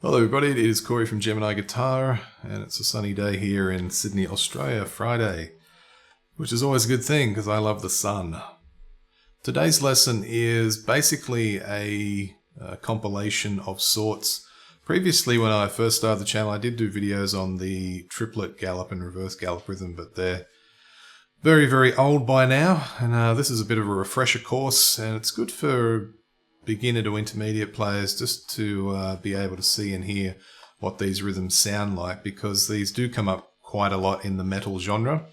Hello everybody, it is Corey from Gemini Guitar, and it's a sunny day here in Sydney, Australia, Friday, which is always a good thing because I love the sun. Today's lesson is basically a compilation of sorts. Previously, when I first started the channel, I did do videos on the triplet gallop and reverse gallop rhythm, but they're very, very old by now, and this is a bit of a refresher course, and it's good for beginner to intermediate players just to be able to see and hear what these rhythms sound like, because these do come up quite a lot in the metal genre.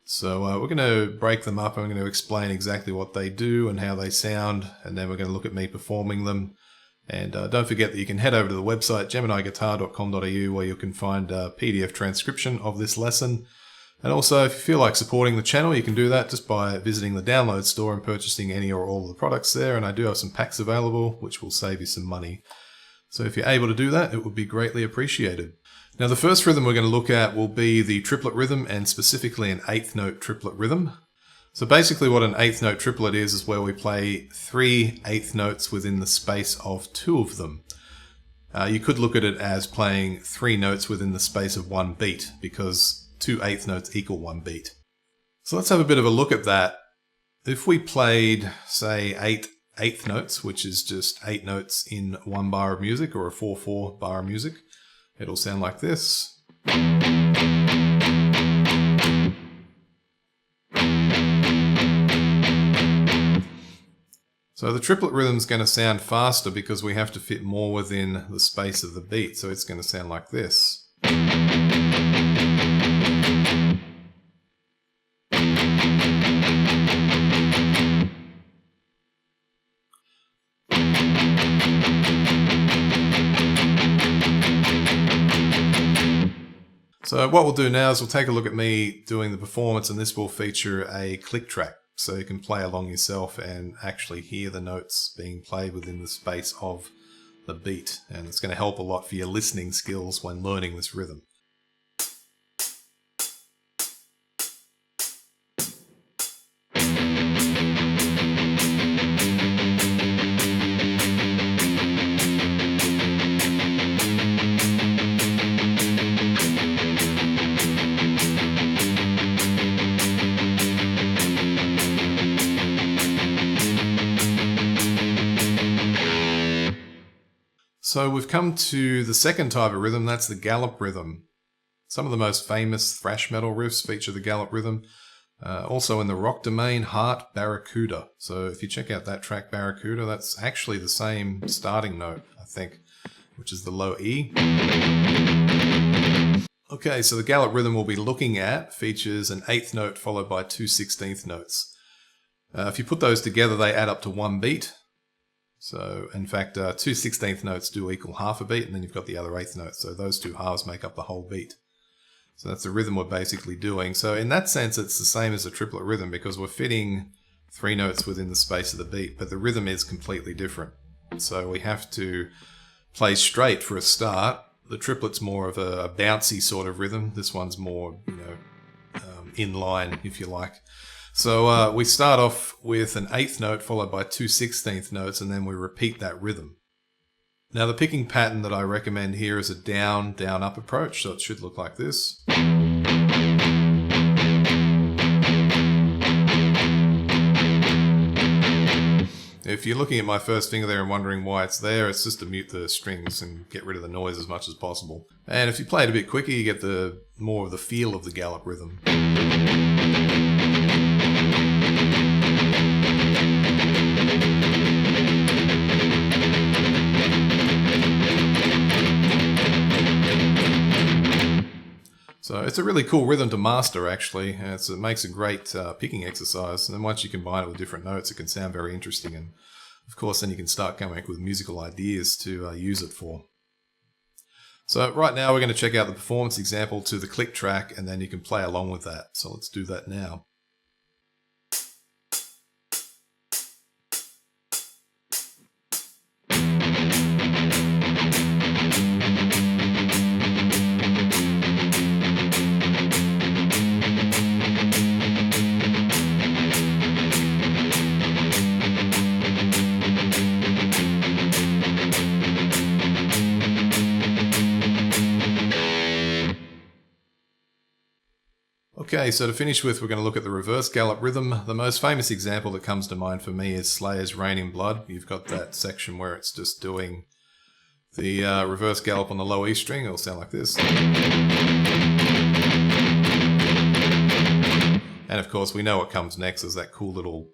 So we're going to break them up and I'm going to explain exactly what they do and how they sound, and then we're going to look at me performing them. And don't forget that you can head over to the website geminiguitar.com.au where you can find a PDF transcription of this lesson. And also, if you feel like supporting the channel, you can do that just by visiting the download store and purchasing any or all of the products there. And I do have some packs available, which will save you some money. So if you're able to do that, it would be greatly appreciated. Now, the first rhythm we're going to look at will be the triplet rhythm, and specifically an eighth note triplet rhythm. So basically what an eighth note triplet is where we play 3 eighth notes within the space of 2 of them. You could look at it as playing 3 notes within the space of 1 beat, because 2 eighth notes equal 1 beat. So let's have a bit of a look at that. If we played, say, 8 eighth notes, which is just 8 notes in 1 bar of music, or a 4/4 bar of music, it'll sound like this. So the triplet rhythm is going to sound faster because we have to fit more within the space of the beat, so it's going to sound like this. So what we'll do now is we'll take a look at me doing the performance, and this will feature a click track, so you can play along yourself and actually hear the notes being played within the space of the beat, and it's going to help a lot for your listening skills when learning this rhythm. So we've come to the second type of rhythm, that's the gallop rhythm. Some of the most famous thrash metal riffs feature the gallop rhythm. Also in the rock domain, Heart, Barracuda. So if you check out that track, Barracuda, that's actually the same starting note, I think, which is the low E. Okay, so the gallop rhythm we'll be looking at features an 8th note followed by 2 16th notes. If you put those together, they add up to 1 beat. So, in fact, 2 16th notes do equal half a beat, and then you've got the other 8th note. So those 2 halves make up the whole beat. So that's the rhythm we're basically doing. So in that sense, it's the same as a triplet rhythm because we're fitting 3 notes within the space of the beat, but the rhythm is completely different. So we have to play straight for a start. The triplet's more of a bouncy sort of rhythm. This one's more, in line, if you like. So we start off with an 8th note followed by 2 16th notes, and then we repeat that rhythm. Now the picking pattern that I recommend here is a down, down, up approach, so it should look like this. If you're looking at my first finger there and wondering why it's there, it's just to mute the strings and get rid of the noise as much as possible. And if you play it a bit quicker, you get more of the feel of the gallop rhythm. So it's a really cool rhythm to master, actually. It makes a great picking exercise. And then once you combine it with different notes, it can sound very interesting. And of course, then you can start coming up with musical ideas to use it for. So right now, we're going to check out the performance example to the click track, and then you can play along with that. So let's do that now. Okay, so to finish with, we're going to look at the reverse gallop rhythm. The most famous example that comes to mind for me is Slayer's Rain in Blood. You've got that section where it's just doing the reverse gallop on the low E string. It'll sound like this. And of course, we know what comes next is that cool little,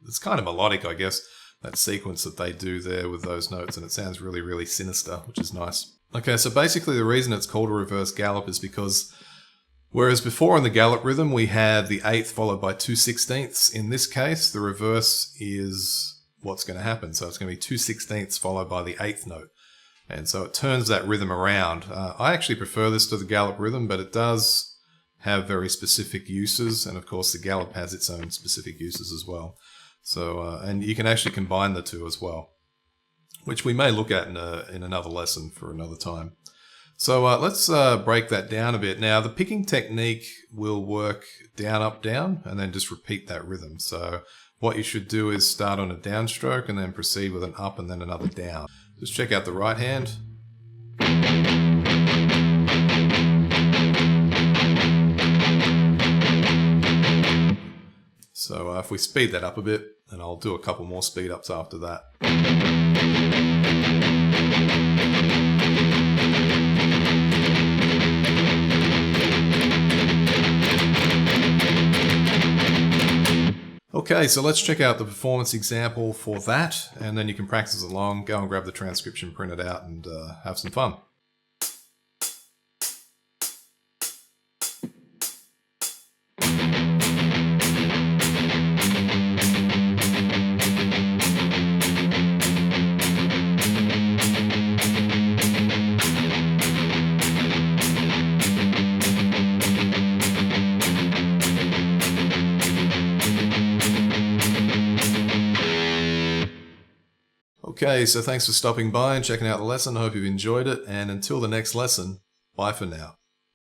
it's kind of melodic, I guess, that sequence that they do there with those notes, and it sounds really, really sinister, which is nice. Okay, so basically the reason it's called a reverse gallop is because whereas before in the gallop rhythm we had the 8th followed by 2/16ths, in this case the reverse is what's going to happen. So it's going to be 2/16ths followed by the 8th note. And so it turns that rhythm around. I actually prefer this to the gallop rhythm, but it does have very specific uses, and of course the gallop has its own specific uses as well. So and you can actually combine the two as well, which we may look at in another lesson for another time. So let's break that down a bit. Now the picking technique will work down, up, down, and then just repeat that rhythm. So what you should do is start on a downstroke and then proceed with an up and then another down. Just check out the right hand. So if we speed that up a bit, and I'll do a couple more speed ups after that. Okay, so let's check out the performance example for that, and then you can practice along, go and grab the transcription, print it out, and have some fun. Okay, so thanks for stopping by and checking out the lesson. I hope you've enjoyed it, and until the next lesson, bye for now.